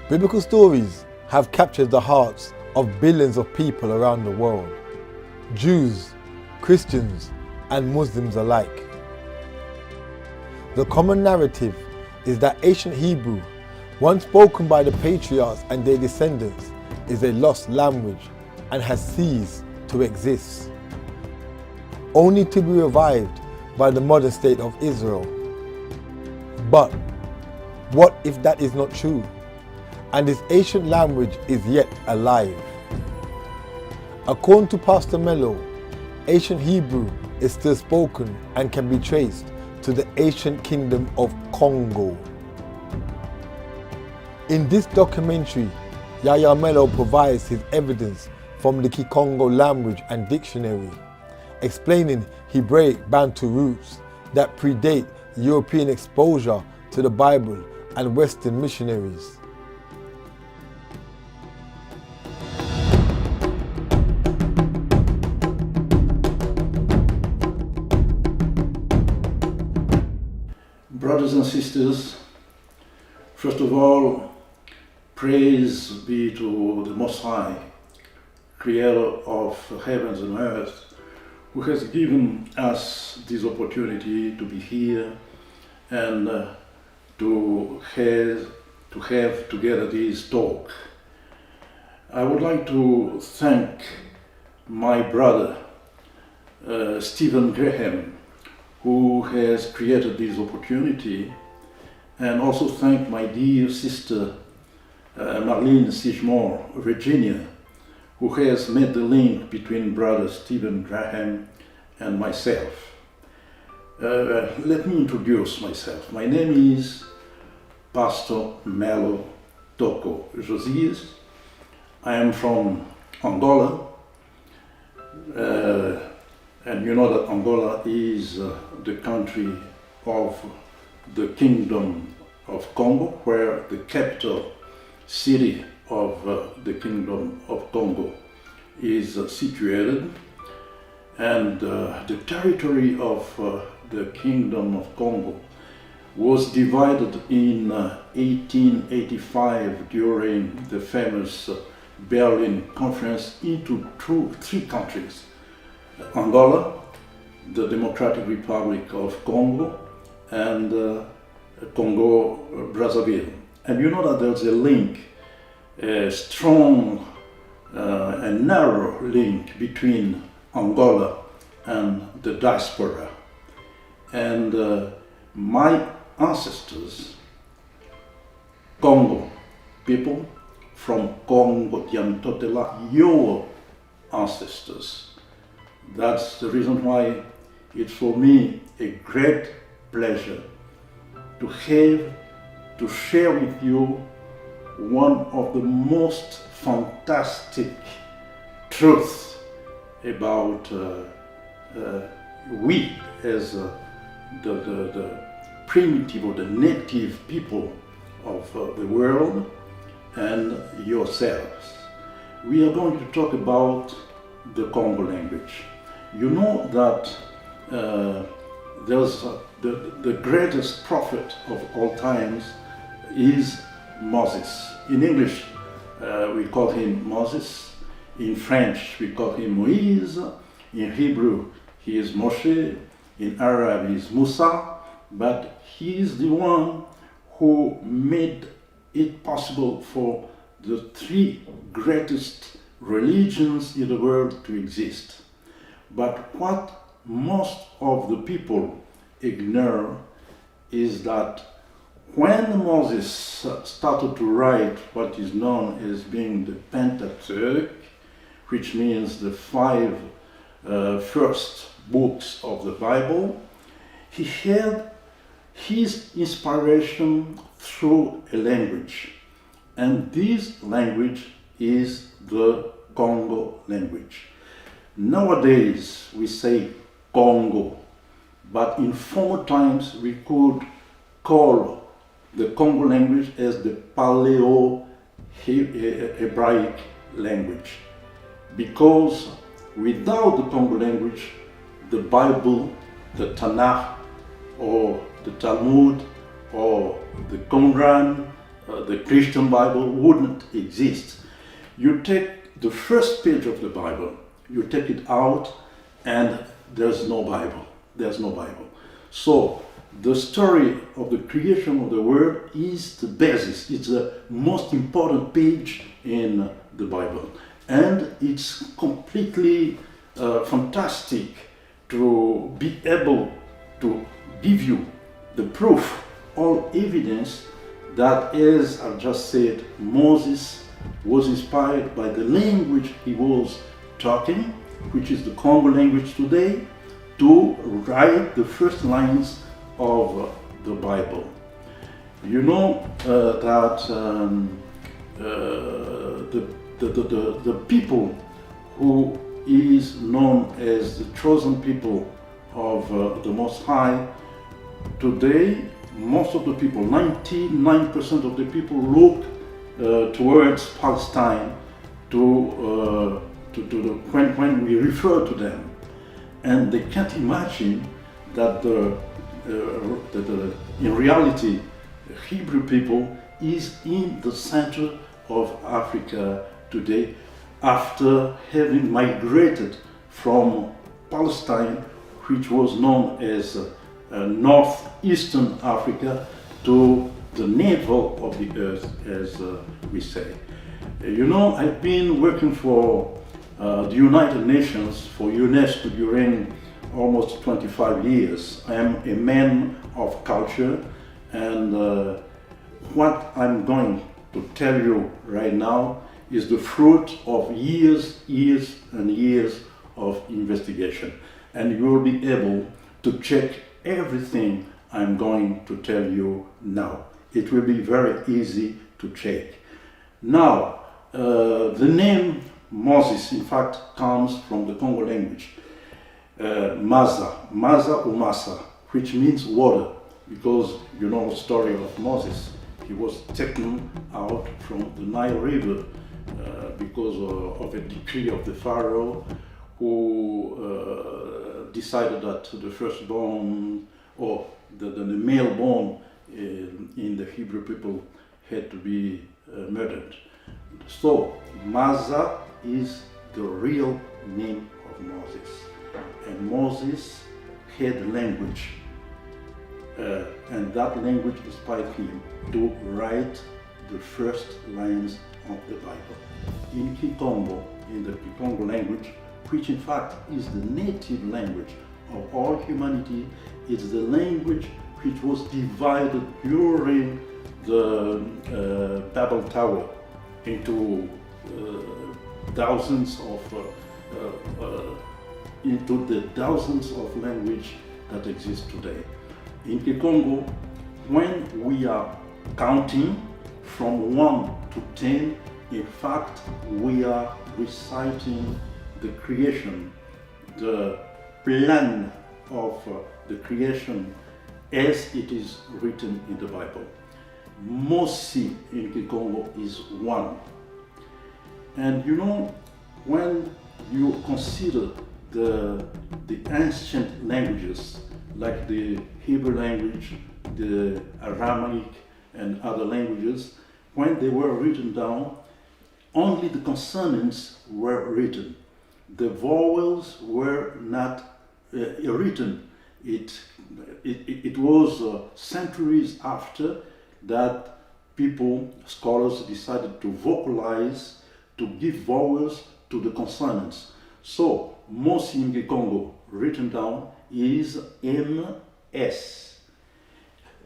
Biblical stories have captured the hearts of billions of people around the world, Jews, Christians, and Muslims alike. The common narrative is that ancient Hebrew, once spoken by the patriarchs and their descendants, is a lost language and has ceased to exist, only to be revived by the modern state of Israel. But what if that is not true, and this ancient language is yet alive? According to Pastor Mello, ancient Hebrew is still spoken and can be traced to the ancient Kingdom of Kongo. In this documentary, Yaya Mello provides his evidence from the Kikongo language and dictionary, explaining Hebraic Bantu roots that predate European exposure to the Bible and Western missionaries. Brothers and sisters, first of all, praise be to the Most High, Creator of heavens and earth, who has given us this opportunity to be here and to have together this talk. I would like to thank my brother, Stephen Graham, who has created this opportunity, and also thank my dear sister Marlene Sigmore, Virginia, who has made the link between brother Stephen Graham and myself. Let me introduce myself. My name is Pastor Melo Toko Josias. I am from Angola, and you know that Angola is the country of the Kingdom of Kongo, where the capital city of the Kingdom of Kongo is situated, and the territory of the Kingdom of Kongo was divided in 1885 during the famous Berlin Conference into three countries: Angola, the Democratic Republic of Congo, and Congo Brazzaville. And you know that there's a link, a strong and narrow link between Angola and the diaspora. And my ancestors, Congo people from Congo Tiantotela, your ancestors. That's the reason why it's for me a great pleasure to share with you one of the most fantastic truths about we as the primitive or the native people of the world and yourselves. We are going to talk about the Congo language. You know that there's the greatest prophet of all times is Moses. In English, we call him Moses. In French, we call him Moïse. In Hebrew, he is Moshe. In Arab, he is Musa. But he is the one who made it possible for the three greatest religions in the world to exist. But what most of the people ignore is that when Moses started to write what is known as being the Pentateuch, which means the five first books of the Bible, he had his inspiration through a language. And this language is the Congo language. Nowadays we say Congo, but in former times we could call the Congo language as the Paleo-Hebraic language, because without the Congo language, the Bible, the Tanakh, or the Talmud, or the Quran, the Christian Bible wouldn't exist. You take the first page of the Bible, you take it out, and there's no Bible. There's no Bible. So the story of the creation of the world is the basis. It's the most important page in the Bible. And it's completely fantastic to be able to give you the proof, all evidence that, as I just said, Moses was inspired by the language he was talking, which is the Congo language today, to write the first lines of the Bible. You know that the people who is known as the chosen people of the Most High, today most of the people, 99% of the people, look towards Palestine when we refer to them, and they can't imagine that in reality Hebrew people is in the center of Africa today, after having migrated from Palestine, which was known as northeastern Africa, to the navel of the earth, as we say. You know, I've been working for the United Nations, for UNESCO, during almost 25 years. I am a man of culture, and what I'm going to tell you right now is the fruit of years and years of investigation. And you will be able to check everything I'm going to tell you now. It will be very easy to check. Now, the name Moses, in fact, comes from the Congo language. Maza or Masa, which means water, because you know the story of Moses. He was taken out from the Nile River because of a decree of the Pharaoh, who decided that the firstborn, or the male born in the Hebrew people, had to be murdered. So Maza is the real name of Moses, and Moses had language, and that language inspired him to write the first lines of the Bible in Kikongo, in the Kikongo language, which in fact is the native language of all humanity. It's the language which was divided during the Babel Tower into thousands of languages that exist today. In Kikongo, when we are counting from 1 to 10, in fact, we are reciting the creation, the plan of the creation as it is written in the Bible. Mosi in Kikongo is 1. And you know, when you consider the ancient languages, like the Hebrew language, the Aramaic, and other languages, when they were written down, only the consonants were written. The vowels were not written. It was centuries after that people, scholars, decided to vocalize, to give vowels to the consonants. So Mosi in Kongo, written down, is MS.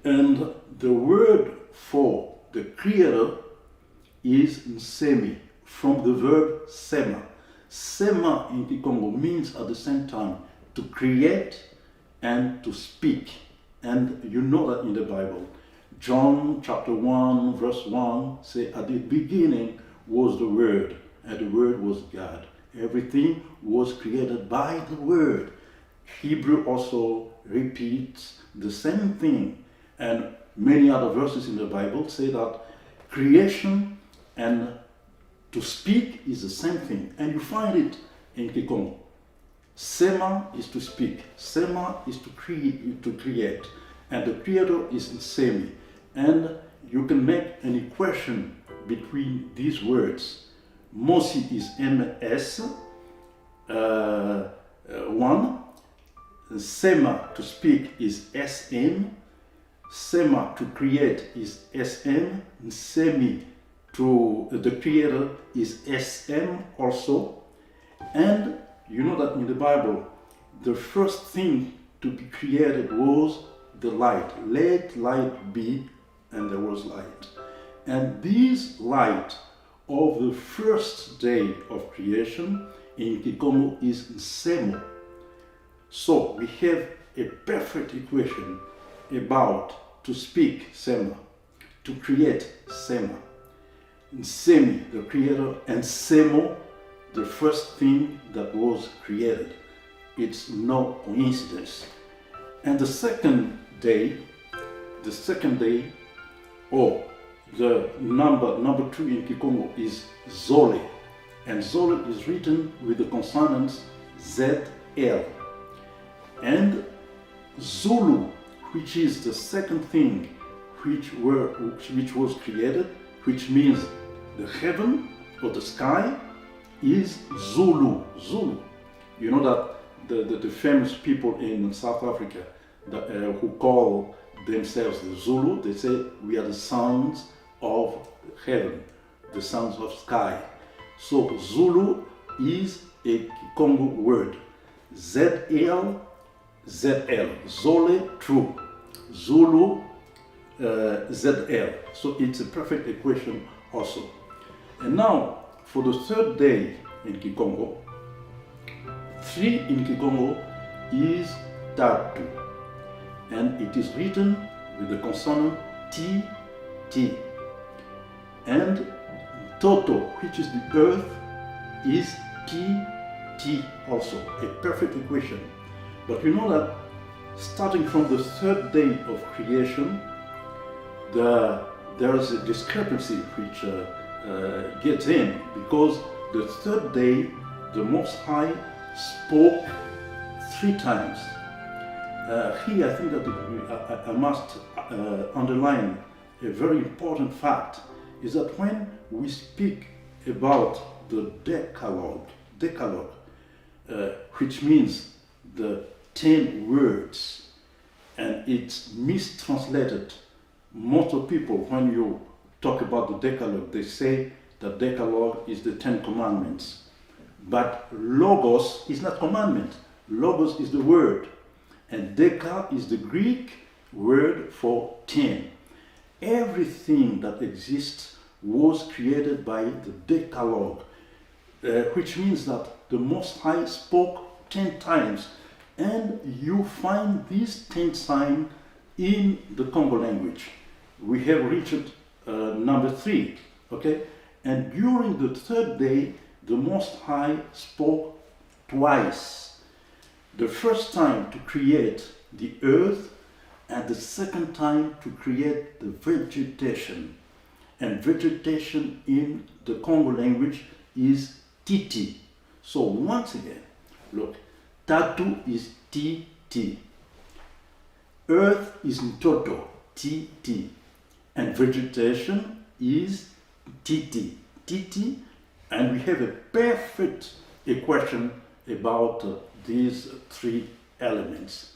And the word for the creator is Nsemi, from the verb sema. Sema in Kikongo means at the same time to create and to speak. And you know that in the Bible. John chapter 1 verse 1 say, at the beginning was the Word, and the Word was God. Everything was created by the Word. Hebrew also repeats the same thing. And many other verses in the Bible say that creation and to speak is the same thing. And you find it in Kikongo. Sema is to speak. Sema is to create. And the creator is Nsemi. And you can make an equation between these words. Mosi is ms, 1. Sema, to speak, is sm. Sema, to create, is sm. Semi, to the creator, is sm also. And you know that in the Bible, the first thing to be created was the light. Let light be, and there was light. And this light of the first day of creation in Kikongo is Nsemo. So we have a perfect equation about to speak Sema, to create Sema. Nsemi, the creator, and Semo, the first thing that was created. It's no coincidence. And the second day, or the number 2 in Kikongo is Zole. And Zole is written with the consonants ZL. And Zulu, which is the second thing which was created, which means the heaven or the sky, is Zulu. Zulu. You know that the famous people in South Africa who call themselves the Zulu, they say we are the sons of heaven, the sons of sky. So Zulu is a Kikongo word. ZL, Zole, true. Zulu, ZL. So it's a perfect equation also. And now, for the third day in Kikongo, 3 in Kikongo is Tatu. And it is written with the consonant T, T. And Toto, which is the earth, is T, T also, a perfect equation. But we know that starting from the third day of creation, there is a discrepancy which gets in, because the third day, the Most High spoke 3 times. Here I think that I must underline a very important fact, is that when we speak about the Decalogue, which means the 10 words, and it's mistranslated. Most of people, when you talk about the Decalogue, they say that Decalogue is the 10 commandments. But Logos is not commandment. Logos is the word. And Deca is the Greek word for 10. Everything that exists was created by the Decalogue, which means that the Most High spoke 10 times. And you find these 10 signs in the Congo language. We have reached number 3, okay? And during the third day, the Most High spoke twice. The first time to create the earth, and the second time to create the vegetation. And vegetation in the Congo language is Titi. So once again, look, Tatu is TT. Earth is Ntoto, TT. And vegetation is TT. TT. And we have a perfect equation about these 3 elements.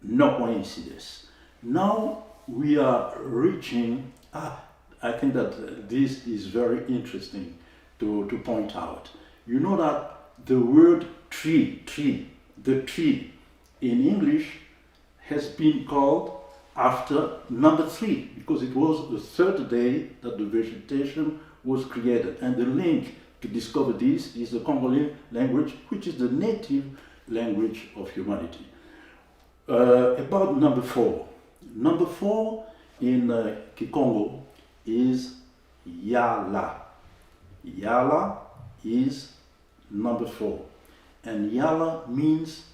No coincidence. Now we are reaching, I think that this is very interesting to point out. You know that the word tree, the tree in English has been called after number 3, because it was the third day that the vegetation was created. And the link to discover this is the Congolese language, which is the native language of humanity. About number 4. Number 4 in Kikongo is Yala. Yala is number 4. And Yala means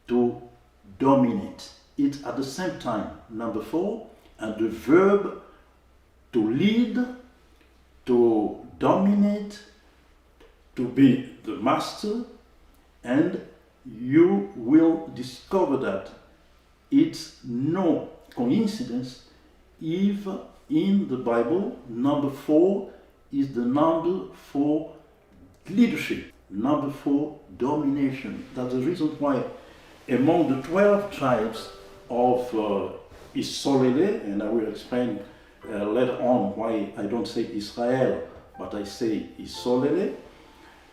to dominate. It's at the same time number 4 and the verb to lead, to dominate, to be the master, and you will discover that it's no coincidence if in the Bible, number 4 is the number for leadership, number 4, domination. That's the reason why among the 12 tribes of Isolele, and I will explain later on why I don't say Israel, but I say Isolele.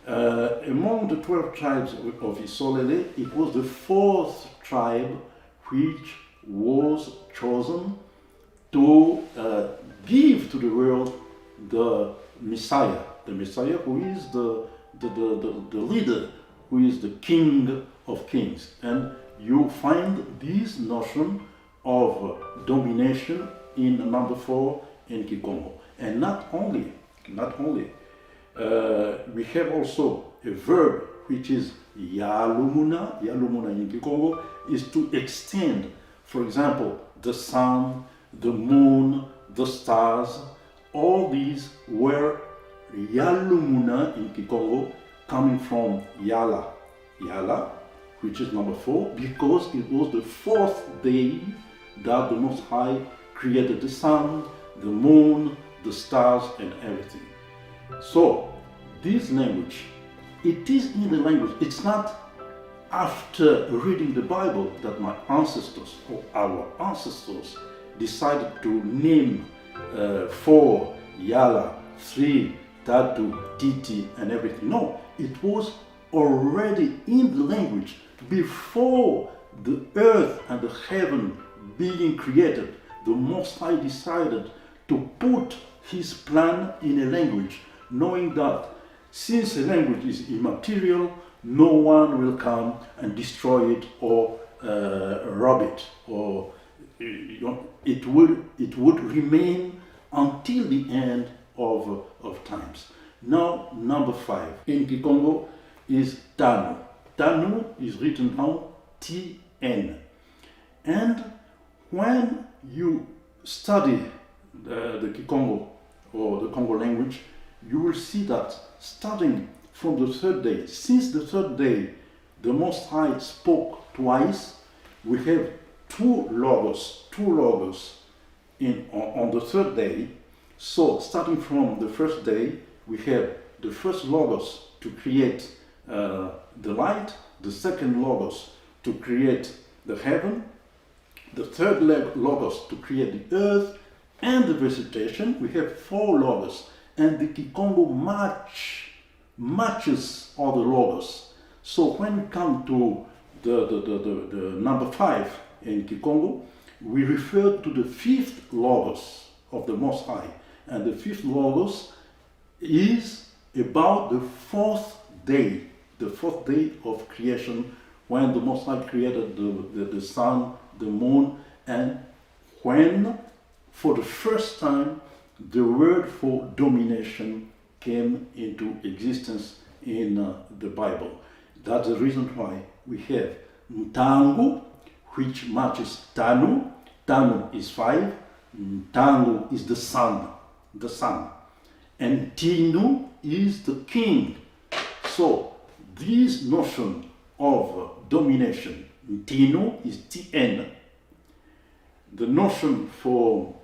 Among the 12 tribes of Isolele, it was the 4th tribe which was chosen to give to the world the Messiah who is the leader, who is the King of Kings. And you find this notion of domination in number 4 in Kikongo. And not only, we have also a verb which is Yalumuna. Yalumuna in Kikongo is to extend, for example, the sun, the moon, the stars. All these were Yalumuna in Kikongo, coming from Yala, which is number 4, because it was the 4th day that the Most High created the sun, the moon, the stars, and everything. So, this language, it is in the language. It's not after reading the Bible that my ancestors or our ancestors decided to name 4 Yala, 3 Tatu, Titi, and everything. No, it was already in the language before the earth and the heaven being created. The Most High decided to put his plan in a language, knowing that since a language is immaterial, no one will come and destroy it or rob it, or it would remain until the end of times. Now, number 5 in Kikongo is Tanu. Tanu is written down TN. And when you study the Kikongo or the Congo language, you will see that starting from the 3rd day, since the 3rd day, the Most High spoke twice. We have two logos on the 3rd day. So starting from the 1st day, we have the first logos to create the light, the second logos to create the heaven, the 3rd logos to create the earth and the vegetation. We have 4 logos, and the Kikongo matches all the logos. So when we come to the number 5 in Kikongo, we refer to the 5th logos of the Most High. And the 5th logos is about the 4th day of creation, when the Most High created the sun, the moon, and when for the first time the word for domination came into existence in the Bible. That's the reason why we have Ntangu, which matches Tanu. Tanu is 5, Ntangu is the sun, and Tinu is the king. So this notion of domination, Tinu is Tn. The notion for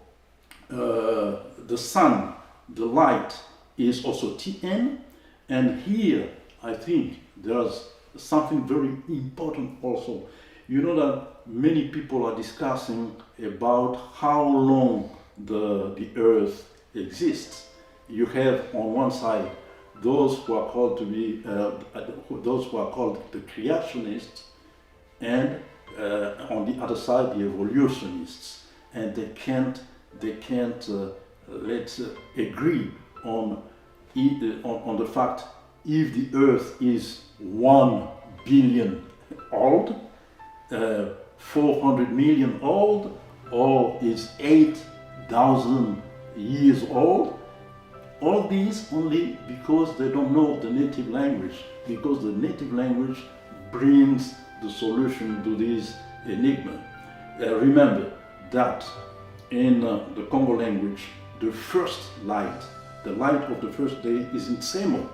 the sun, the light, is also Tn. And here I think there's something very important also. You know that many people are discussing about how long the earth exists. You have on one side those who are called to be those who are called the creationists, and on the other side the evolutionists, and they can't let's agree on the fact if the earth is 1 billion old, 400 million old, or is 8,000 years old. All these only because they don't know the native language, because the native language brings the solution to this enigma. Remember that in the Congo language, the first light, the light of the first day, is in Tsemo.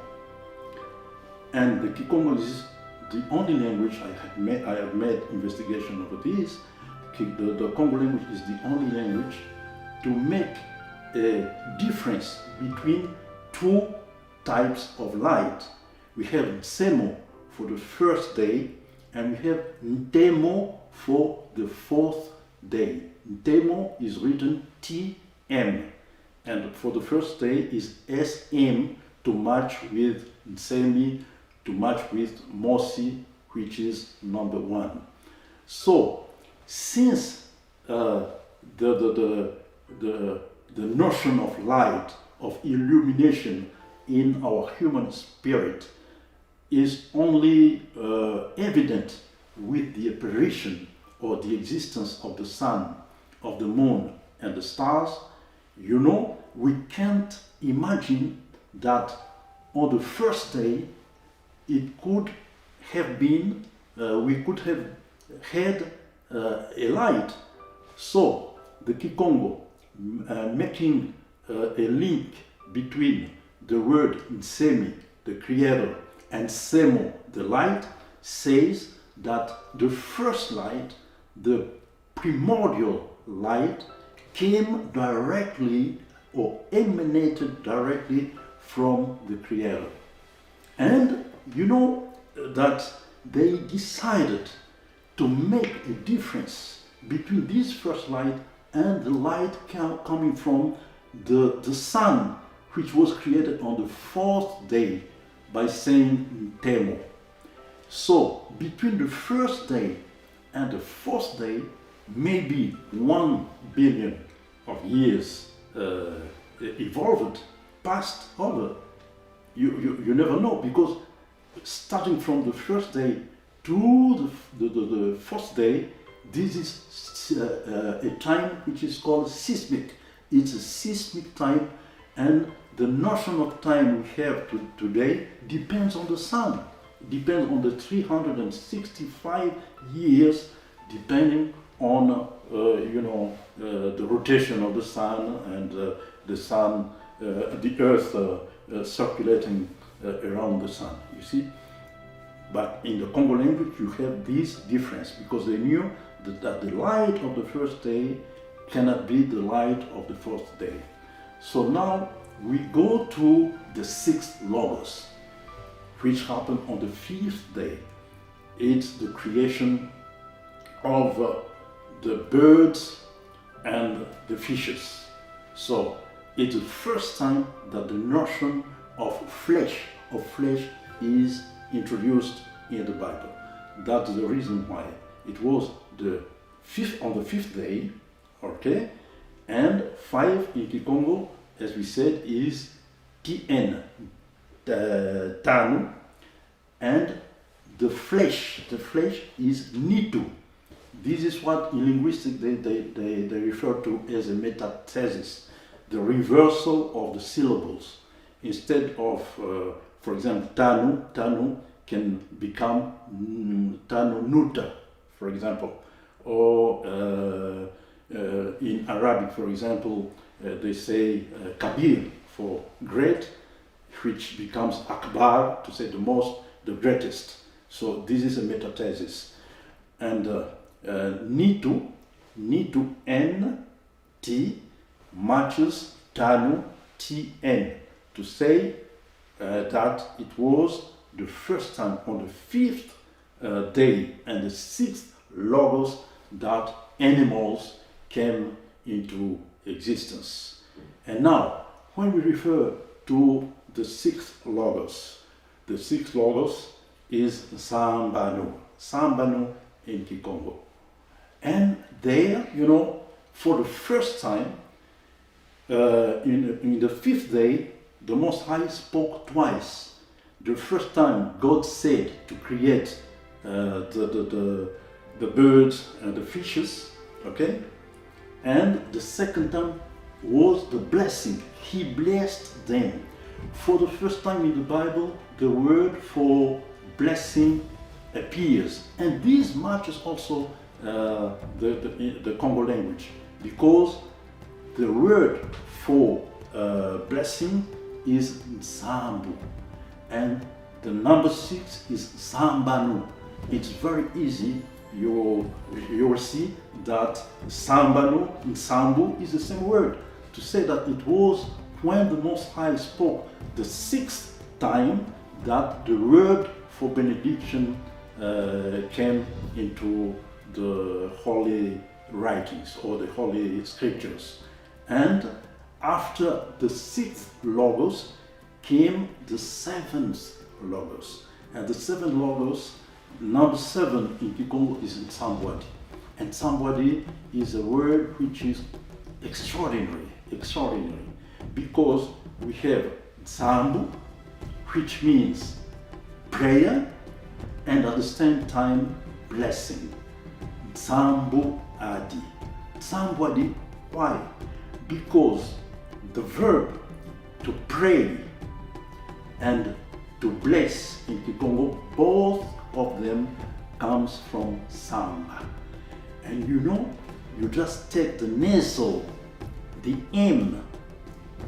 And the Kikongo is the only language I have made investigation over this. The Congo language is the only language to make a difference between two types of light. We have Nsemo for the first day, and we have Ntemo for the fourth day. Ntemo is written TM, and for the first day is SM to match with Nsemi, to match with Mosi, which is number 1. So, since the notion of light, of illumination in our human spirit is only evident with the apparition or the existence of the sun, of the moon, and the stars, you know, we can't imagine that on the first day it could have been, we could have had a light. So the Kikongo, making a link between the word Nsemi, the creator, and Semo, the light, says that the first light, the primordial light, came directly or emanated directly from the creator. And you know that they decided to make a difference between this first light and the light coming from the sun, which was created on the fourth day by saying Ntemo. So between the first day and the fourth day, maybe 1 billion of years evolved, passed over. You never know, because starting from the first day to the fourth day, this is a time which is called seismic. It's a seismic time, and the notion of time we have today depends on the sun. It depends on the 365 years, depending on the rotation of the sun and the sun, the earth circulating around the sun. You see. But in the Congo language, you have this difference, because they knew that the light of the first day cannot be the light of the fourth day. So now we go to the sixth Logos, which happened on the fifth day. It's the creation of the birds and the fishes. So it's the first time that the notion of flesh is introduced in the Bible. That's the reason why it was on the fifth day, okay? And 5 in Kikongo, as we said, is Tien, Tanu, and the flesh is Nitu. This is what in linguistics they refer to as a metathesis, the reversal of the syllables. Instead of, for example, Tanu can become Tanu Nuta, for example. Or in Arabic, for example, they say Kabir for great, which becomes Akbar, to say the greatest. So this is a metathesis. And Nitu, N, T, matches Tanu, Tn, to say that it was the first time on the fifth day and the sixth Logos that animals came into existence. And now, when we refer to the sixth Logos is Sambanu in Kikongo. And there, for the first time, in the fifth day, the Most High spoke twice. The first time God said to create the birds and the fishes, okay? And the second time was the blessing. He blessed them. For the first time in the Bible, the word for blessing appears. And this matches also the Congo language, because the word for blessing is Nsambu, and the number 6 is Sambanu. It's very easy. You will see that Sambanu and Sambu is the same word. to say that it was when the Most High spoke the sixth time that the word for benediction came into the holy writings or the holy scriptures. And after the sixth logos came the seventh logos. And the seventh logos, number 7 in Kikongo is in somebody. And somebody is a word which is extraordinary, because we have Zambu, which means prayer, and at the same time blessing. Zambu Adi. Somebody, why? Because the verb to pray and to bless in Kikongo, both of them comes from Samba. And you just take the nasal, the M,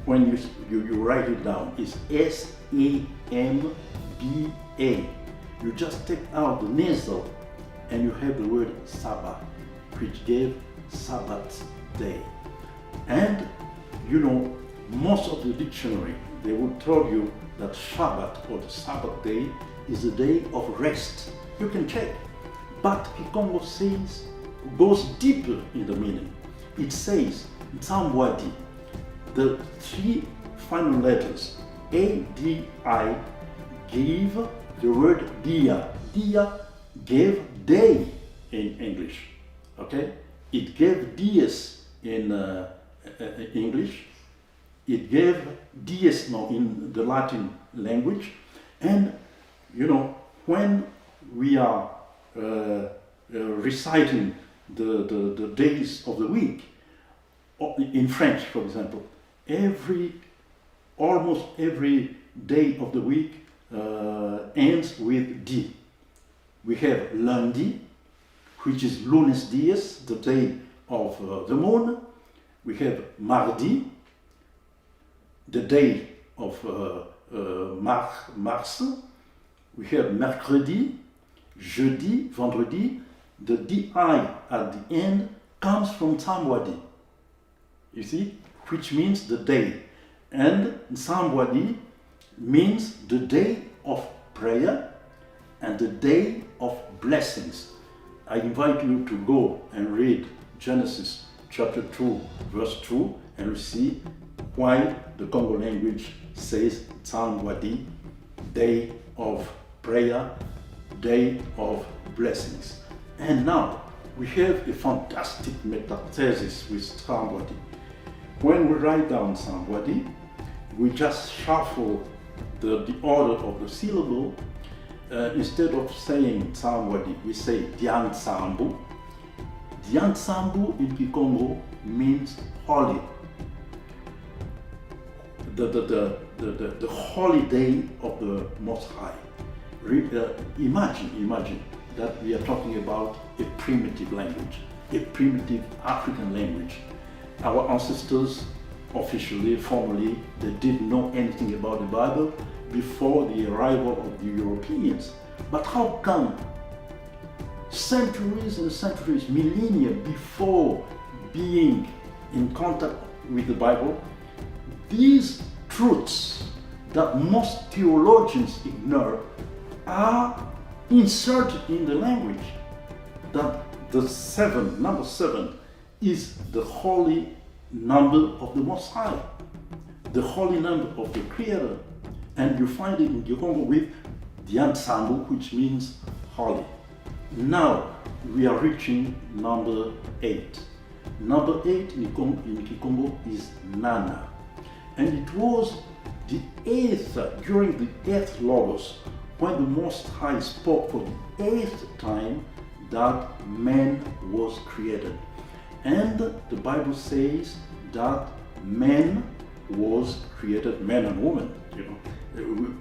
when you write it down, is S-A-M-B-A. You just take out the nasal and you have the word Sabbath, which gave Sabbath day. And most of the dictionary, they would tell you that Shabbat or the Sabbath day is a day of rest. You can check. But Kikongo goes deeper in the meaning. It says, Nsambwadi, the 3 final letters, A-D-I, give the word dia. Dia gave day in English. Okay? It gave dies in English. It gave dies in the Latin language. And, when we are reciting the days of the week, in French, for example, almost every day of the week ends with D. We have lundi, which is lunes dies, the day of the moon. We have mardi, the day of Mars. We have mercredi, jeudi, vendredi. The di at the end comes from Nsambwadi, you see, which means the day. And Nsambwadi means the day of prayer and the day of blessings. I invite you to go and read Genesis chapter 2, verse 2, and see why the Congo language says Nsambwadi, day of prayer, day of blessings. And now we have a fantastic metathesis with Nsambwadi. When we write down Nsambwadi, we just shuffle the order of the syllable. Instead of saying Nsambwadi, we say Diantsambu. Diantsambu in Kikongo means holy. The holy day of the Most High. Imagine that we are talking about a primitive language, a primitive African language. Our ancestors, officially, formally, they didn't know anything about the Bible before the arrival of the Europeans. But how come centuries and centuries, millennia before being in contact with the Bible, these truths that most theologians ignore are inserted in the language? That the number 7 is the holy number of the Most High, the holy number of the Creator. And you find it in Kikongo with Diantsambu, which means holy. Now we are reaching number 8. Number 8 in Kikongo is Nana. And it was the 8th, during the 8th Logos, when the Most High spoke for the 8th time, that man was created. And the Bible says that man was created, man and woman.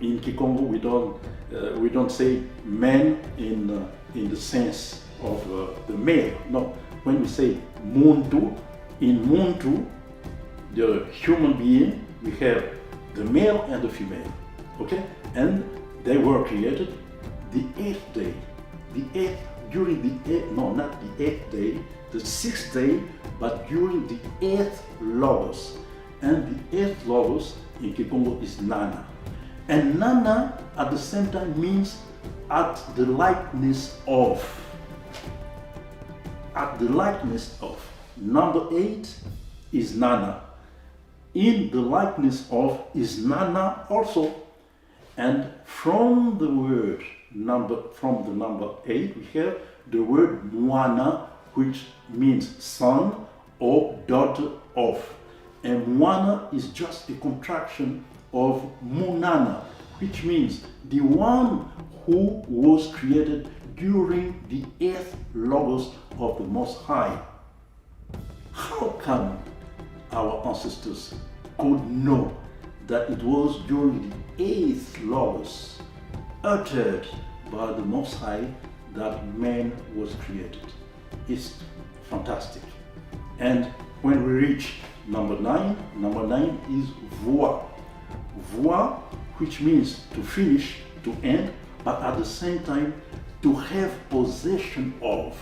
In Kikongo we don't say man in the sense of the male. No, when we say Muntu, in Muntu, the human being, we have the male and the female. Okay, and they were created the 8th day. During the 8th, no, not the 8th day, the 6th day, but during the 8th Logos. and the eighth logos in Kikongo is Nana. And Nana at the same time means at the likeness of. At the likeness of. Number 8 is Nana. In the likeness of is Nana also. And from the word from the number 8, we have the word Mwana, which means son or daughter of. And Mwana is just a contraction of Munana, which means the one who was created during the 8th logos of the Most High. How come our ancestors could know that it was during the 8th logos uttered by the Most High that man was created? It's fantastic. And when we reach number 9 is Voix. Voix, which means to finish, to end, but at the same time to have possession of.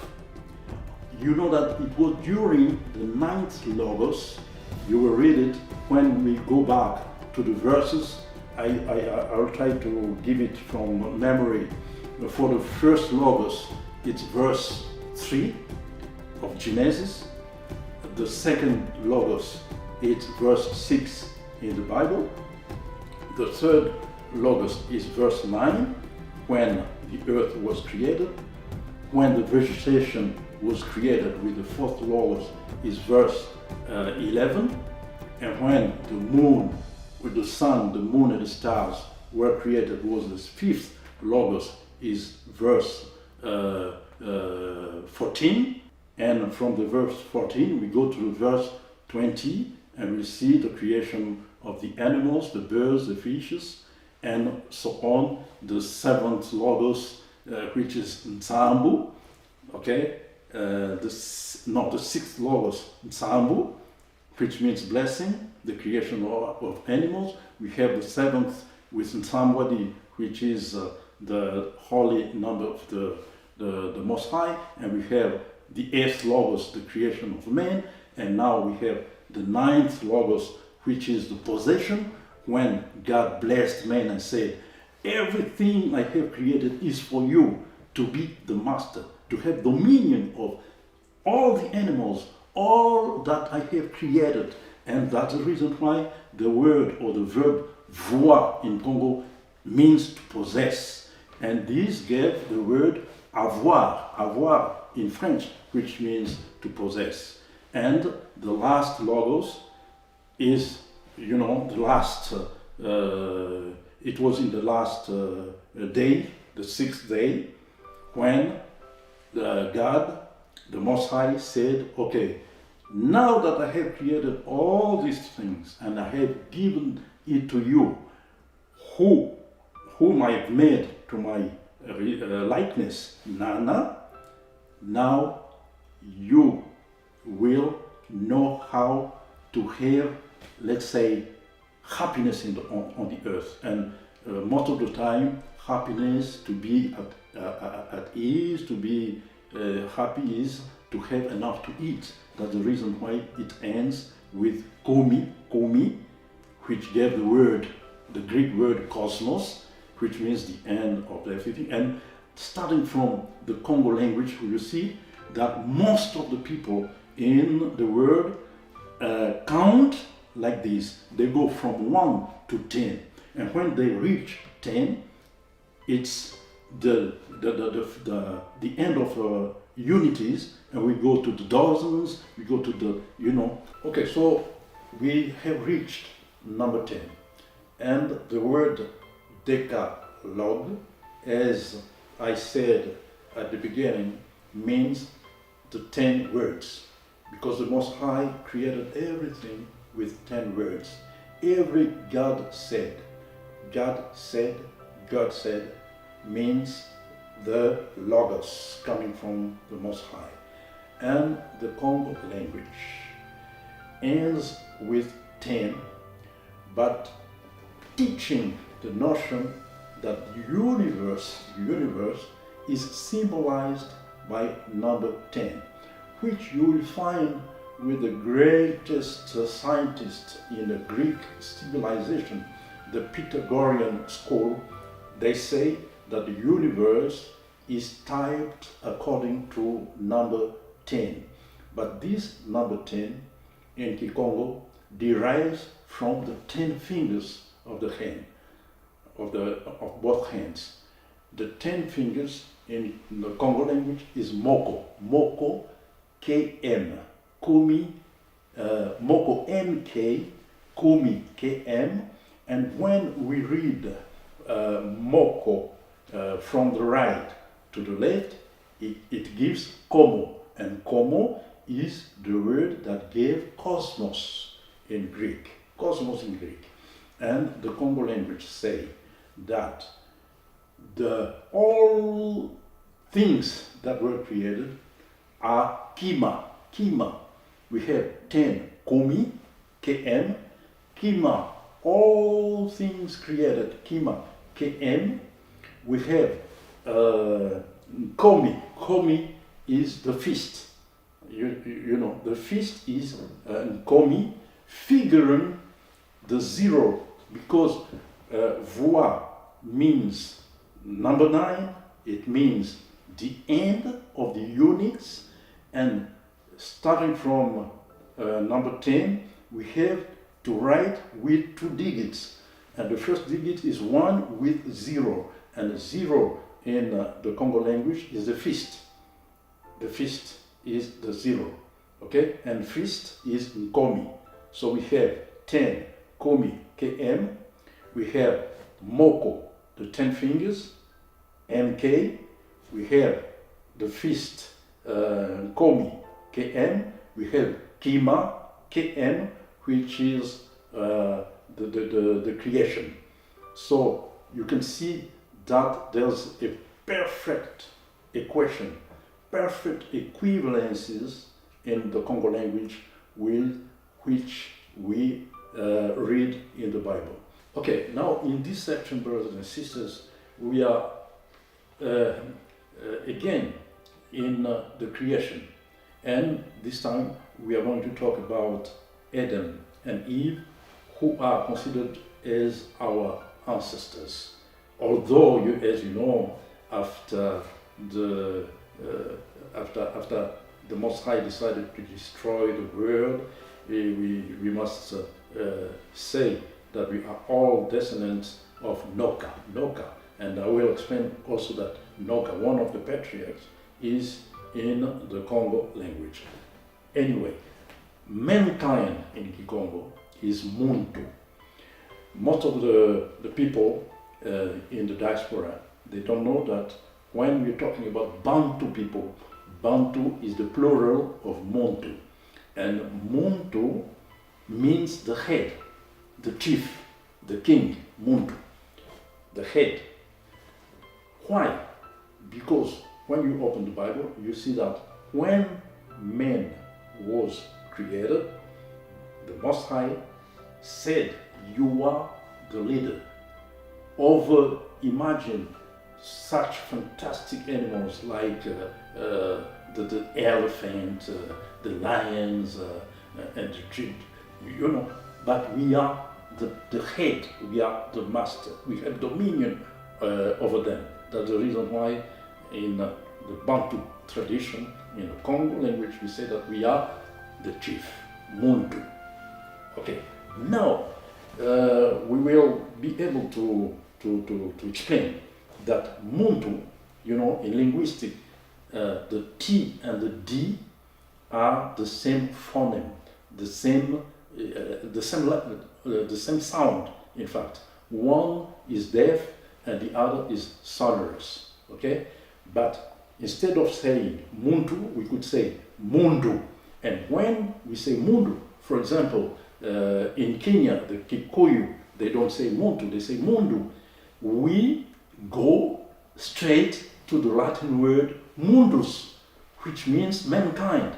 You know that it was during the 9th logos. You will read it when we go back to the verses. I'll try to give it from memory. For the first logos, it's verse 3 of Genesis. The second logos, it's verse 6 in the Bible. The third logos is verse 9, when the earth was created. When the vegetation was created with the fourth logos is verse 11. And when the moon, with the sun, the moon and the stars were created was the fifth logos is verse 14. And from the verse 14 we go to the verse 20 and we see the creation of the animals, the birds, the fishes, and so on. The seventh logos, which is Nsambu, okay? The sixth logos, Nsambu, which means blessing, the creation of animals. We have the seventh with Nsambwadi, which is the holy number of the Most High, and we have the eighth logos, the creation of man, and now we have the ninth logos, which is the possession, when God blessed man and said, everything I have created is for you to be the master, to have dominion of all the animals, all that I have created. And that's the reason why the word or the verb voir in Congo means to possess. And this gave the word avoir in French, which means to possess. And the last logos is, the last, it was in the last day, the sixth day, when God, the Most High, said, okay, now that I have created all these things and I have given it to you, whom I have made to my likeness, Nana, now you will know how to have, let's say, happiness on the earth. And most of the time, happiness, to be at ease, to be happy, is to have enough to eat. That's the reason why it ends with komi, which gave the word, the Greek word cosmos, which means the end of everything. And starting from the Congo language, you see that most of the people in the world count like this. They go from 1 to 10. And when they reach 10, it's the end of unities, and we go to the dozens, we go to the, Okay, so we have reached number 10. And the word decalogue, as I said at the beginning, means the 10 words. Because the Most High created everything with 10 words. Every God said means the Logos coming from the Most High. And the Congo language ends with 10, but teaching the notion that the universe is symbolized by number 10, which you will find with the greatest scientist in the Greek civilization, the Pythagorean school. They say that the universe is typed according to number 10. But this number 10 in Kikongo derives from the 10 fingers of the hand, of both hands. The 10 fingers in the Congo language is moko, moko, km, kumi, moko mk, kumi km, and when we read moko from the right to the left, it gives komo, and komo is the word that gave cosmos in Greek, cosmos in Greek. And the Congo language say that all things that were created are kima, kima. We have 10 kumi, km, kima, all things created, kima, km. We have komi, komi is the fist. You know, the fist is komi, figuring the zero, because voix means number 9, it means the end of the units, and starting from number 10, we have to write with 2 digits, and the first digit is 1 with 0, and 0 in the Congo language is the fist. The fist is the 0, okay, and fist is nkomi. So we have 10 komi km, we have moko, the 10 fingers, mk, we have the fist komi km, we have kima km, which is the creation. So you can see that there's a perfect equation, perfect equivalences in the Congo language with which we read in the Bible. Okay, now in this section, brothers and sisters, we are again in the creation, and this time we are going to talk about Adam and Eve, who are considered as our ancestors. Although, as you know, after the Most High decided to destroy the world, we must say that we are all descendants of Noka. And I will explain also that Noka, one of the patriarchs, is in the Congo language. Anyway, mankind in Kikongo is Muntu. Most of the people in the diaspora, they don't know that when we're talking about Bantu people, Bantu is the plural of Muntu. And Muntu means the head, the chief, the king, Muntu, the head. Why? Because when you open the Bible, you see that when man was created, the Most High said, you are the leader. Imagine such fantastic animals like the elephant, the lions, and the sheep, you know, but we are the head, we are the master, we have dominion over them. That's the reason why in the Bantu tradition, in the Congo language, we say that we are the chief, Muntu. Okay, now we will be able to explain that Muntu, you know, in linguistic, the T and the D are the same phoneme, the same sound. In fact, one is deaf and the other is sonorous. Okay, but instead of saying Muntu, we could say Mundu. And when we say Mundu, for example, in Kenya, the Kikuyu, they don't say Muntu, they say Mundu. We go straight to the Latin word mundus, which means mankind.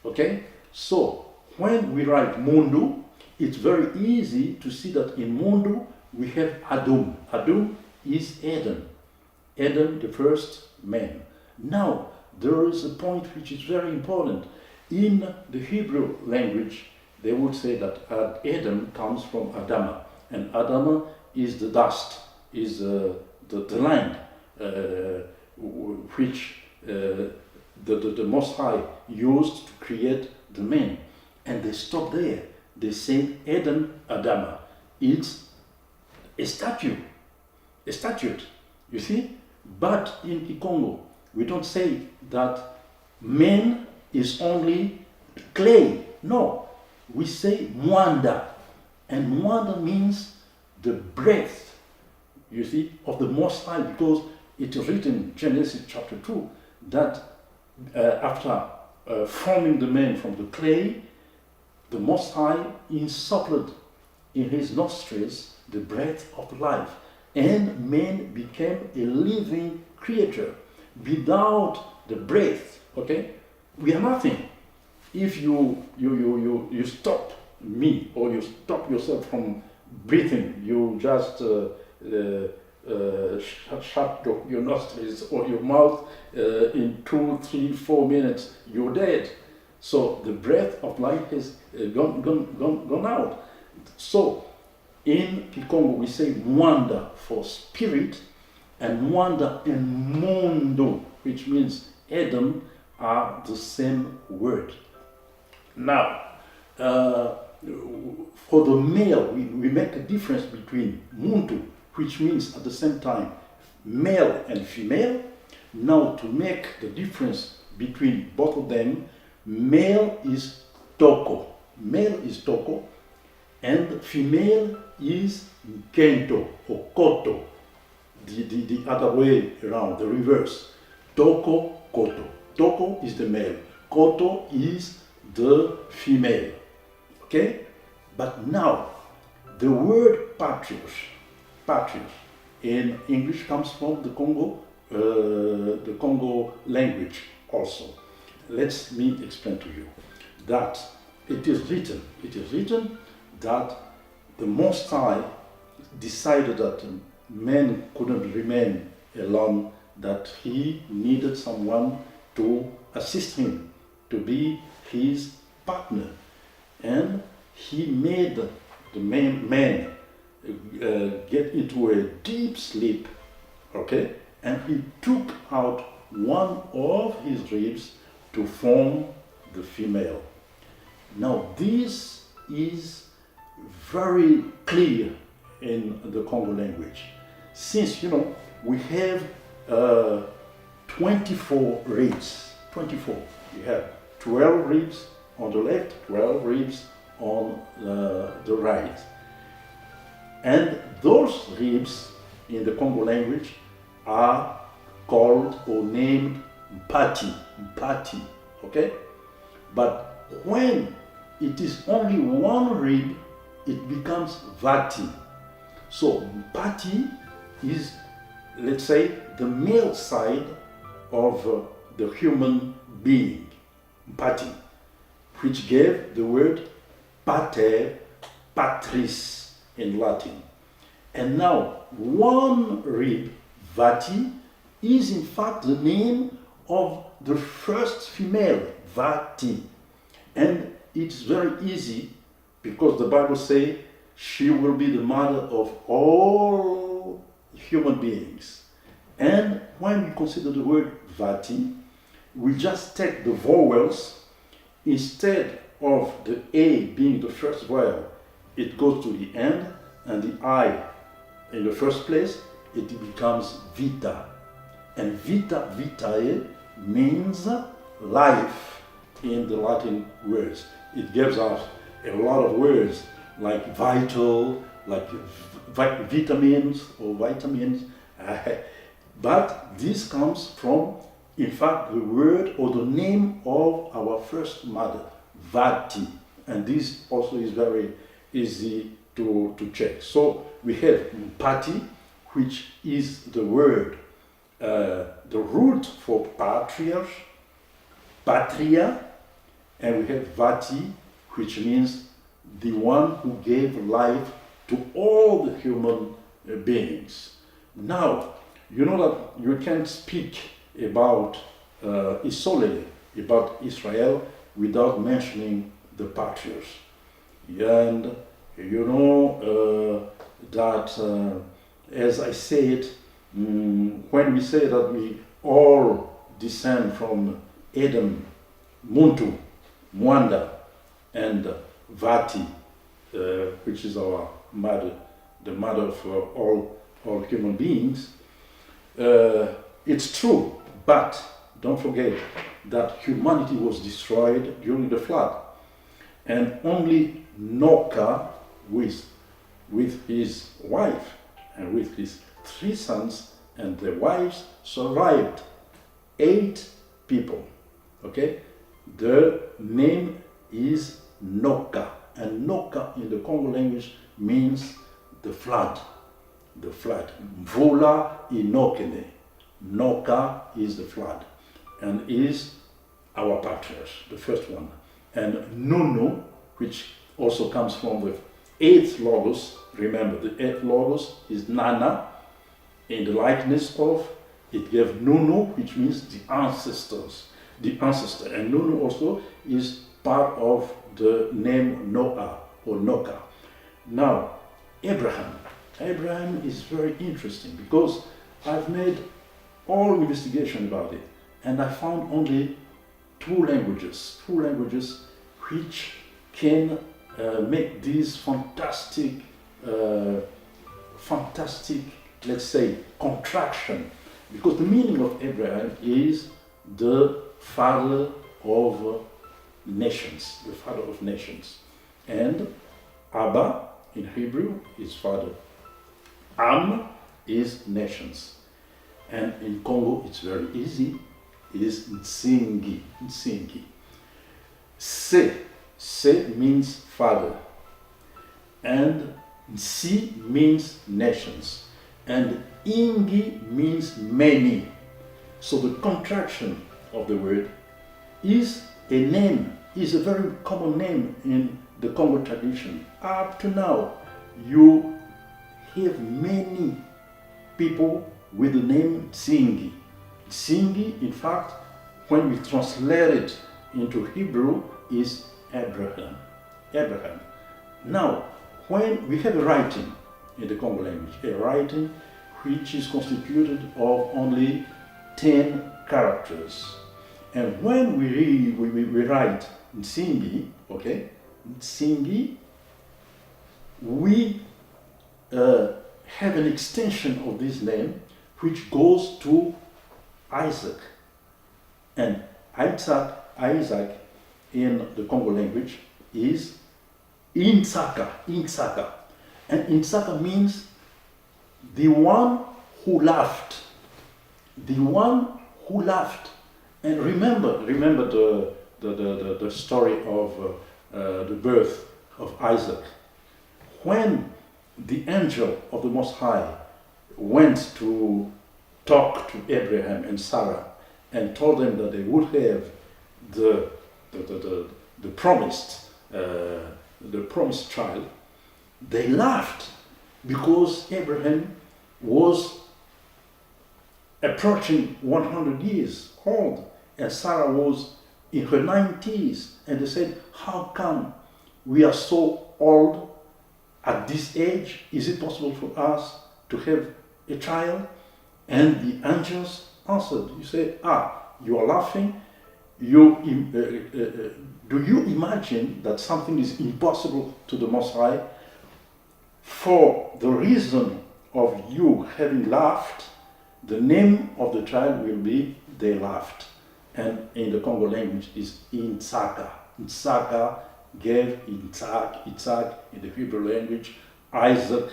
Okay? So, when we write mundu, it's very easy to see that in mundu we have Adum. Adum is Adam. Adam, the first man. Now, there is a point which is very important. In the Hebrew language, they would say that Adam comes from Adama, and Adama is the dust, is the land which the Most High used to create the man. And they stop there. They say Adam, Adama. It's a statue, you see? But in Congo, we don't say that man is only clay. No, we say Mwanda. And Mwanda means the breath, you see, of the Most High, because it is written in Genesis chapter 2 that after forming the man from the clay, the Most High insuffled in his nostrils the breath of life, and man became a living creature. Without the breath, okay, we are nothing. If you stop me, or you stop yourself from breathing, you just shut your nostrils or your mouth in 2, 3, 4 minutes, you're dead. So the breath of life has gone out. So in Kikongo we say Mwanda for spirit, and Mwanda and Mundo, which means Adam, are the same word. Now, for the male, we make a difference between Muntu, which means at the same time male and female. Now, to make the difference between both of them, male is Toko. Male is Toko, and female is Kento or Koto. The other way around, the reverse. Toko, Koto. Toko is the male. Koto is the female. Okay? But now, the word patriarch in English comes from the Congo language also. Let me explain to you that it is written that the Most High decided that man couldn't remain alone, that he needed someone to assist him, to be his partner. And he made the man get into a deep sleep, okay? And he took out one of his ribs to form the female. Now this is very clear in the Congo language. Since, we have 24 ribs, 24. You have 12 ribs on the left, 12 ribs on the right. And those ribs in the Congo language are called or named Mpati, okay? But when it is only one rib, it becomes Vati. So Mpati is, let's say, the male side of the human being, Mpati, which gave the word pater, patris in Latin. And now, one rib, Vati, is in fact the name of the first female, Vati. And it's very easy because the Bible says she will be the mother of all human beings. And when we consider the word Vati, we just take the vowels. Instead of the A being the first vowel, it goes to the end, and the I in the first place, it becomes vita. And vitae means life in the Latin words. It gives us a lot of words like vital, like vitamins or vitamins. But this comes from, in fact, the word or the name of our first mother, Vati. And this also is very easy to check. So we have Mpati, which is the word, the root for patriarch, patria, and we have Vati, which means the one who gave life to all the human beings. Now, you know that you can speak about Isolele, about Israel, without mentioning the patriarchs. And you know that, as I said, when we say that we all descend from Adam, Muntu, Mwanda, and Vati, which is our mother, the mother of all human beings, it's true, but don't forget that humanity was destroyed during the flood, and only Noah with his wife and with his 3 sons and their wives survived. 8 people. Okay, the name is Noka, and Noka in the Congo language means the flood. The flood. Mvula inokene. Noka is the flood, and is our patriarch, the first one. And Nunu, which also comes from the 8th logos. Remember, the 8th logos is Nana, in the likeness of, it gave Nunu, which means the ancestors, the ancestor. And Nunu also is part of the name Noah or Noka. Now, Abraham is very interesting because I've made all investigation about it, and I found only 2 languages which can make this fantastic, let's say, contraction, because the meaning of Abraham is the father of nations, the father of nations. And Abba in Hebrew is father. Am is nations. And in Congo it's very easy, it is Nsingi. Se means father, and Nsi means nations, and Ingi means many. So the contraction of the word is a name, is a very common name in the Congo tradition. Up to now, you have many people with the name Tsingi. Tsingi, in fact, when we translate it into Hebrew, is Abraham. Now, when we have a writing in the Congo language, a writing which is constituted of only 10 characters. And when we write Nsingi, okay, Nsingi, we have an extension of this name which goes to Isaac. And Isaac in the Congo language is Insaka. And Insaka means the one who laughed. The one who laughed. And remember the story of the birth of Isaac. When the angel of the Most High went to talk to Abraham and Sarah and told them that they would have the promised child, they laughed because Abraham was approaching 100 years old and Sarah was in her 90s, and they said, how come we are so old at this age? Is it possible for us to have a child? And the angels answered, you say, you are laughing. Do you imagine that something is impossible to the Most High? For the reason of you having laughed, the name of the child will be they laughed. And in the Congo language is Insaka. Insaka gave Itzak in the Hebrew language, Isaac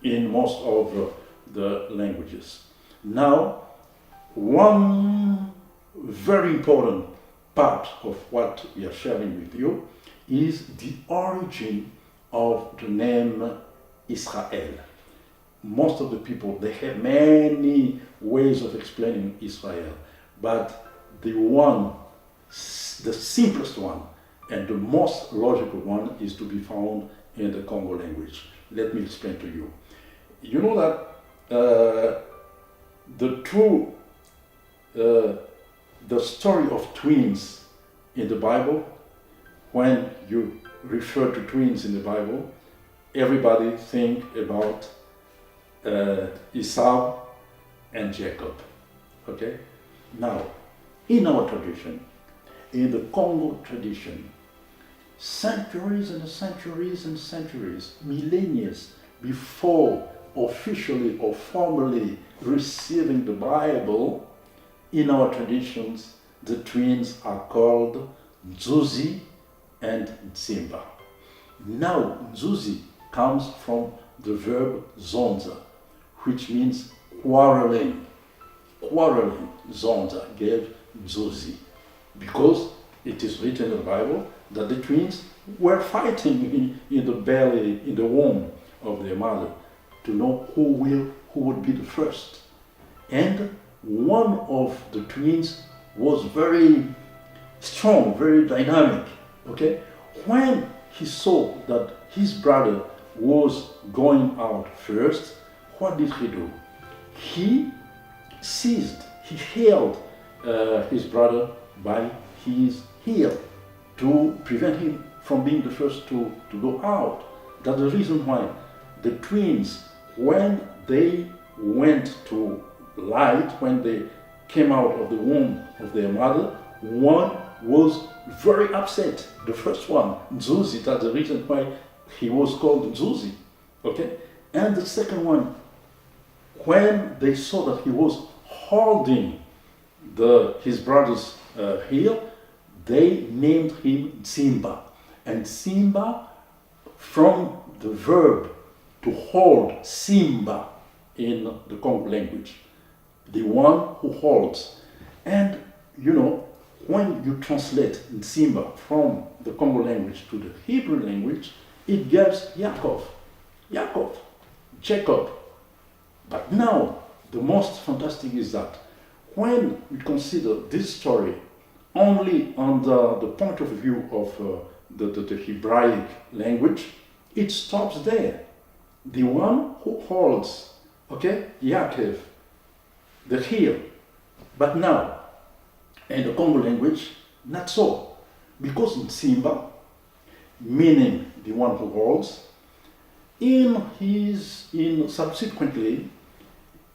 in most of the languages. Now, one very important part of what we are sharing with you is the origin of the name Israel. Most of the people, they have many ways of explaining Israel, but the simplest one and the most logical one is to be found in the Congo language. Let me explain to you. You know that the story of twins in the Bible when you refer to twins in the Bible, everybody think about Esau and Jacob. Okay? Now, in our tradition, in the Congo tradition, centuries and centuries and centuries, millennia before officially or formally receiving the Bible, in our traditions, the twins are called Nzuzi and Nzimba. Now, Nzuzi comes from the verb zonza, which means quarreling. Quarreling, zonza, gave Nzuzi. Because it is written in the Bible that the twins were fighting in the belly, in the womb of their mother, to know who would be the first. And one of the twins was very strong, very dynamic. Okay? When he saw that his brother was going out first, what did he do? He held his brother by his heel to prevent him from being the first to go out. That's the reason why the twins, when they went to light, when they came out of the womb of their mother, one was very upset. The first one, Nzuzi, that's the reason why he was called Nzuzi. Okay? And the second one, when they saw that he was holding his brother's heel, they named him Nzimba. And Nzimba, from the verb to hold, Simba, in the Congo language, the one who holds. And you know, when you translate Nzimba from the Congo language to the Hebrew language, it gives Yaakov, Jacob. But now, the most fantastic is that when we consider this story only under the point of view of the Hebraic language, it stops there. The one who holds, Yaakov, the heel. But now, in the Congo language, not so. Because Nzimba, meaning the one who holds, subsequently,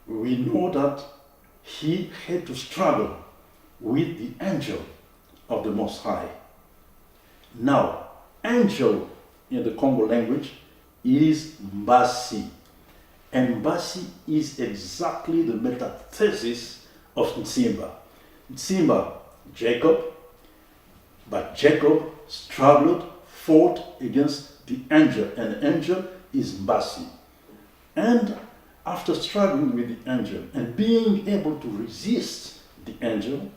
we know that he had to struggle with the angel of the Most High. Now, angel in the Congo language is Mbasi. And Mbasi is exactly the metathesis of Nzimba. Nzimba, Jacob, but Jacob struggled, fought against the angel, and the angel is Mbasi. And after struggling with the angel and being able to resist the angel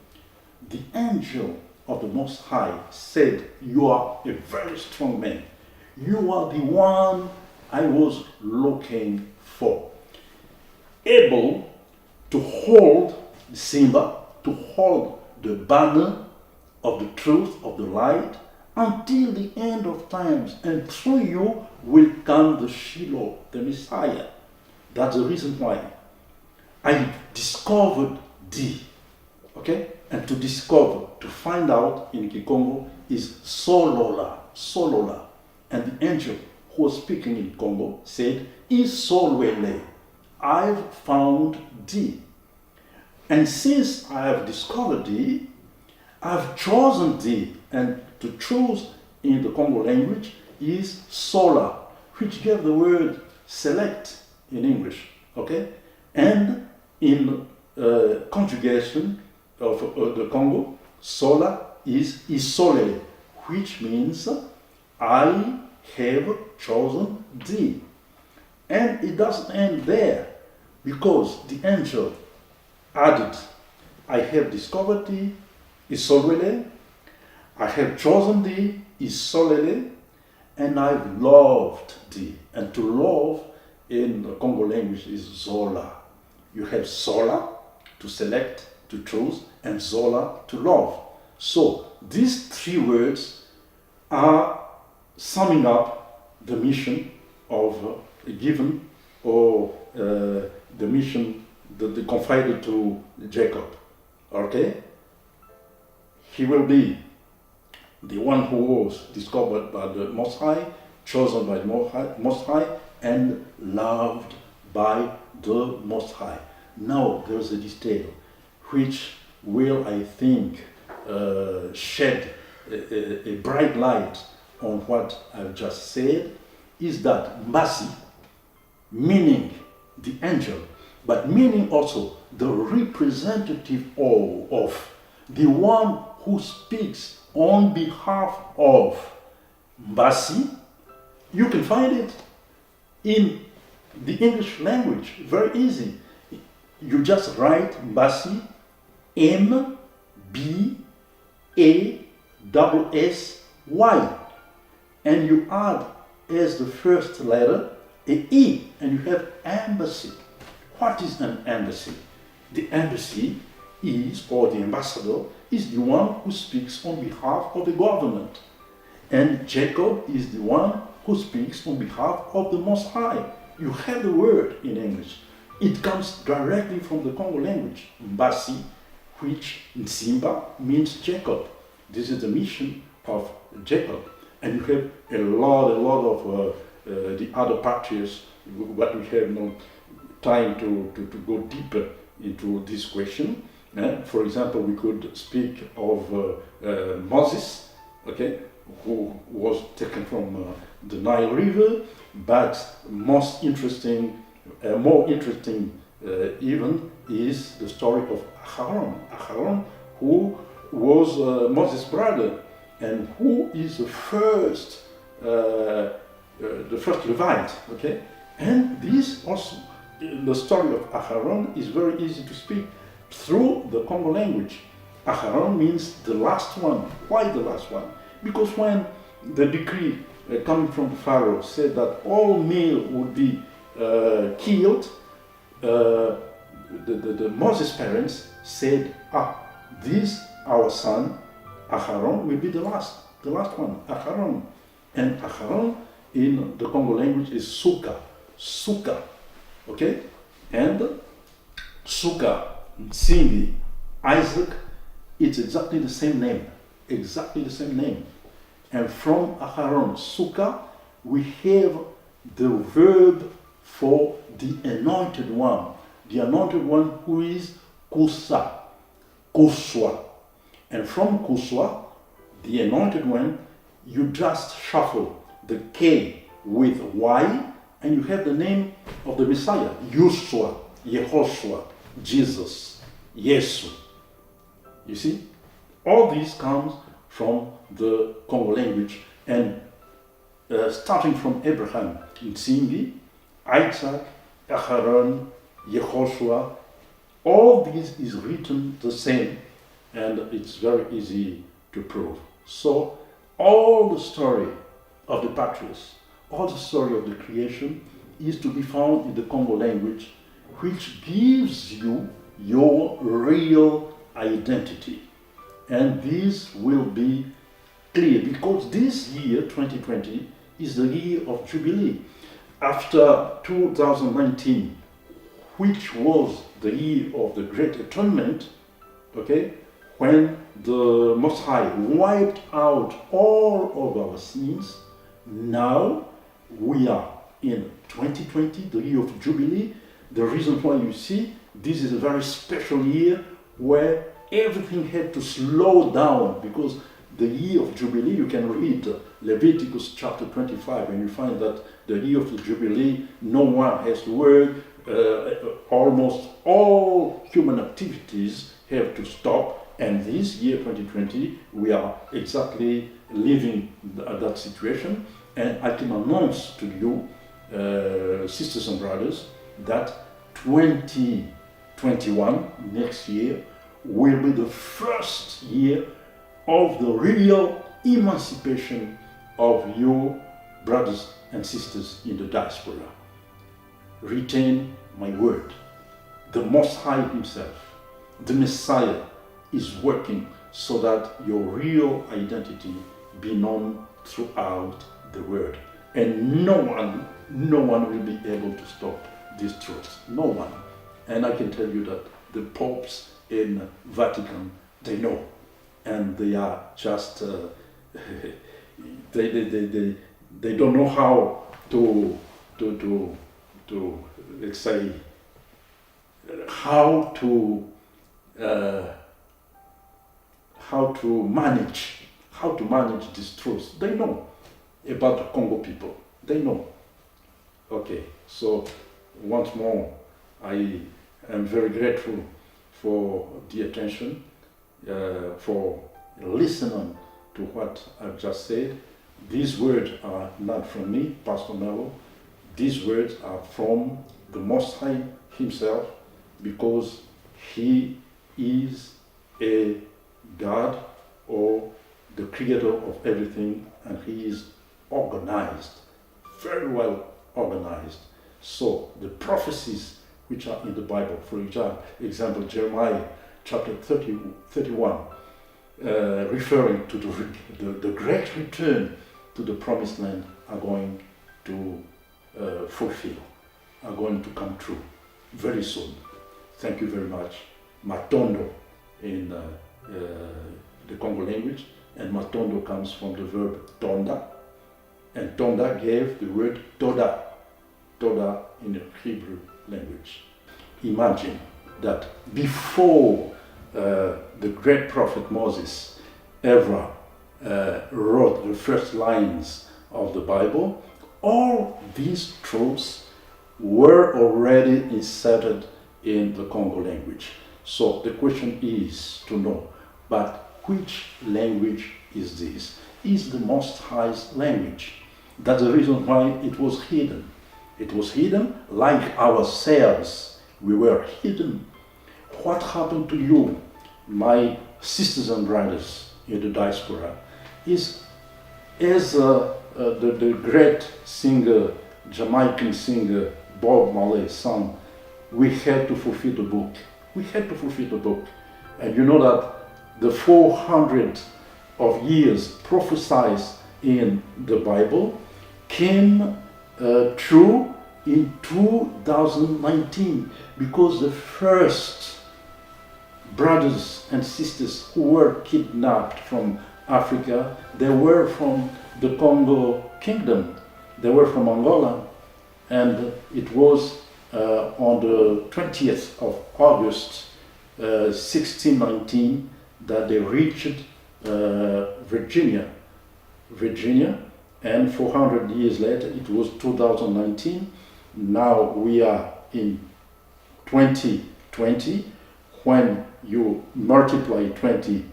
of the Most High said, "You are a very strong man. You are the one I was looking for." Able to hold Simba, to hold the banner of the truth, of the light, until the end of times. And through you will come the Shiloh, the Messiah. That's the reason why I discovered thee. Okay? And to discover, to find out in Kikongo is Solola. Solola. And the angel who was speaking in Congo said, Isolwele, I've found thee. And since I have discovered thee, I've chosen thee. And to choose in the Congo language is Sola, which gave the word select in English. Okay? And in conjugation of the Congo, Sola is Isolele, which means I have chosen thee. And it doesn't end there, because the angel added, I have discovered thee, Isolele, I have chosen thee, Isolele, and I've loved thee. And to love in the Congo language is Zola. You have Sola, to select, to choose, and Zola, to love. So these three words are summing up the mission of given, or the mission that confided to Jacob. Okay? He will be the one who was discovered by the Most High, chosen by the Most High, and loved by the Most High. Now there's a detail which will, I think, shed a bright light on what I've just said, is that Mbasi, meaning the angel, but meaning also the representative of the one who speaks on behalf of Mbasi. You can find it in the English language, very easy. You just write Mbasi, M-B-A-S-S-Y, and you add as the first letter a E, and you have embassy. What is an embassy? The embassy is, or the ambassador, is the one who speaks on behalf of the government. And Jacob is the one who speaks on behalf of the Most High. You have the word in English. It comes directly from the Congo language, Mbasi, which in Simba means Jacob. This is the mission of Jacob. And you have a lot of the other parties, but we have no time to go deeper into this question. For example, we could speak of Moses, okay, who was taken from the Nile River, but more interesting even is the story of Aharon, who was Moses' brother, and who is the first Levite, okay? And this also, the story of Aharon is very easy to speak through the Congo language. Aharon means the last one. Why the last one? Because when the decree coming from the Pharaoh said that all male would be killed, the Moses parents said, this our son Aharon will be the last one, Aharon. And Aharon in the Congo language is Suka, okay? And Suka, Nsimbi, Isaac, it's exactly the same name. And from Aharon, Suka, we have the verb for the anointed one who is Kusa, Kuswa. And from Kuswa, the anointed one, you just shuffle the K with Y, and you have the name of the Messiah, Yusua, Yehoshua, Jesus, Yesu. You see? All this comes from the Congo language, and starting from Abraham, Nsimbi, Isaac, Aharon, Yehoshua, all this is written the same, and it's very easy to prove. So all the story of the patriarchs, all the story of the creation is to be found in the Congo language, which gives you your real identity. And this will be clear, because this year, 2020, is the year of Jubilee. After 2019, which was the year of the Great Atonement, okay, when the Most High wiped out all of our sins, now we are in 2020, the year of Jubilee. The reason why you see this is a very special year where everything had to slow down, because the year of Jubilee, you can read Leviticus chapter 25, and you find that the year of the Jubilee, no one has to work, almost all human activities have to stop. And this year, 2020, we are exactly living that situation. And I can announce to you, sisters and brothers, that 2021, next year, will be the first year of the real emancipation of your brothers and sisters in the diaspora. Retain my word. The Most High Himself, the Messiah, is working so that your real identity be known throughout the world. And no one will be able to stop this truth. No one. And I can tell you that the popes in Vatican, they know. And they are just they don't know how to let's say how to manage these truths. They know about the Congo people. They know. Okay, so once more, I am very grateful for the attention, for listening to what I've just said. These words are not from me, Pastor Mello. These words are from the Most High Himself, because He is a God, or the creator of everything, and He is organized, very well organized. So the prophecies which are in the Bible, for example, Jeremiah chapter 31, referring to the great return to the promised land, are going to fulfill, are going to come true very soon. Thank you very much. Matondo in the Congo language, and Matondo comes from the verb tonda, and tonda gave the word toda, toda in the Hebrew language. Imagine that before the great prophet Moses ever wrote the first lines of the Bible, all these truths were already inserted in the Congo language. So the question is to know, but which language is this? Is the Most High's language. That's the reason why it was hidden. It was hidden like ourselves. We were hidden. What happened to you, my sisters and brothers in the diaspora, is as the great singer, Jamaican singer Bob Marley sang, we had to fulfill the book. We had to fulfill the book. And you know that the 400 of years prophesied in the Bible came true in 2019, because the first brothers and sisters who were kidnapped from Africa, they were from the Congo Kingdom. They were from Angola, and it was on the 20th of August 1619 that they reached Virginia, and 400 years later it was 2019. Now we are in 2020. When you multiply 20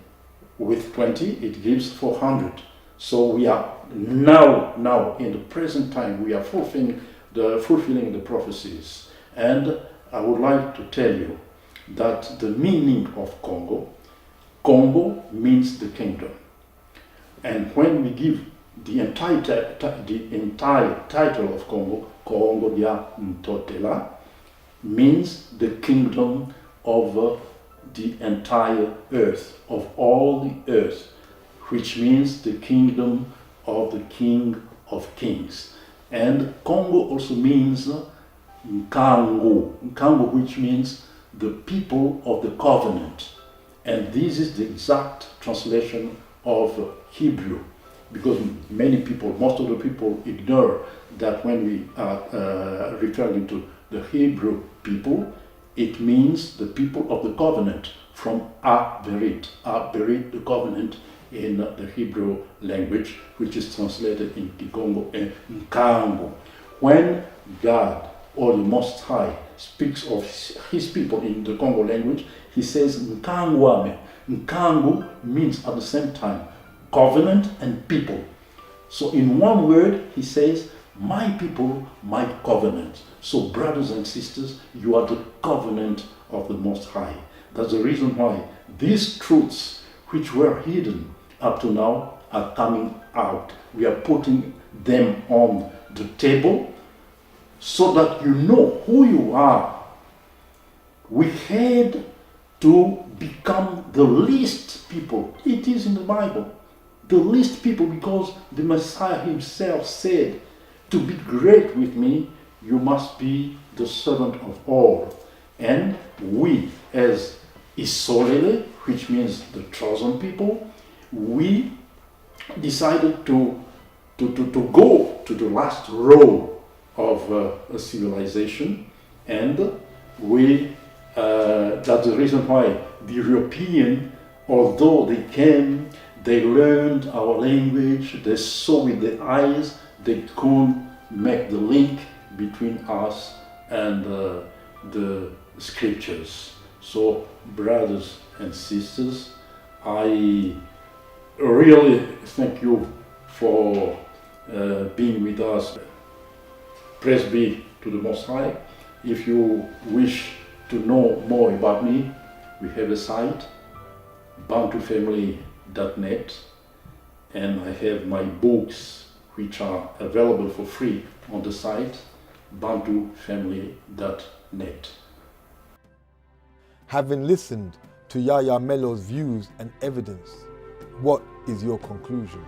with 20, it gives 400. So we are now in the present time, we are fulfilling the prophecies. And I would like to tell you that the meaning of Congo means the kingdom. And when we give the entire title of Congo dia Ntotela, means the kingdom of the entire earth, of all the earth, which means the kingdom of the King of Kings. And Congo also means Nkango, which means the people of the covenant. And this is the exact translation of Hebrew, because most of the people ignore that when we are referring to the Hebrew people, it means the people of the covenant, from Berit, the covenant in the Hebrew language, which is translated in Kikongo and Nkango. When God, or the Most High, speaks of his people in the Congo language, he says Nkangwame. Nkango means at the same time covenant and people. So in one word, he says, my people, my covenant. So brothers and sisters, you are the covenant of the Most High. That's the reason why these truths, which were hidden up to now, are coming out. We are putting them on the table so that you know who you are. We had to become the least people. It is in the Bible. The least people, because the Messiah himself said, to be great with me, you must be the servant of all. And we, as Isolele, which means the chosen people, we decided to go to the last row of a civilization, and that's the reason why the European, although they came, they learned our language, they saw with their eyes, they couldn't make the link between us and the scriptures. So, brothers and sisters, I really thank you for being with us. Praise be to the Most High. If you wish to know more about me, we have a site, bantufamily.net, and I have my books which are available for free on the site, bantufamily.net. Having listened to Yaya Mello's views and evidence, what is your conclusion?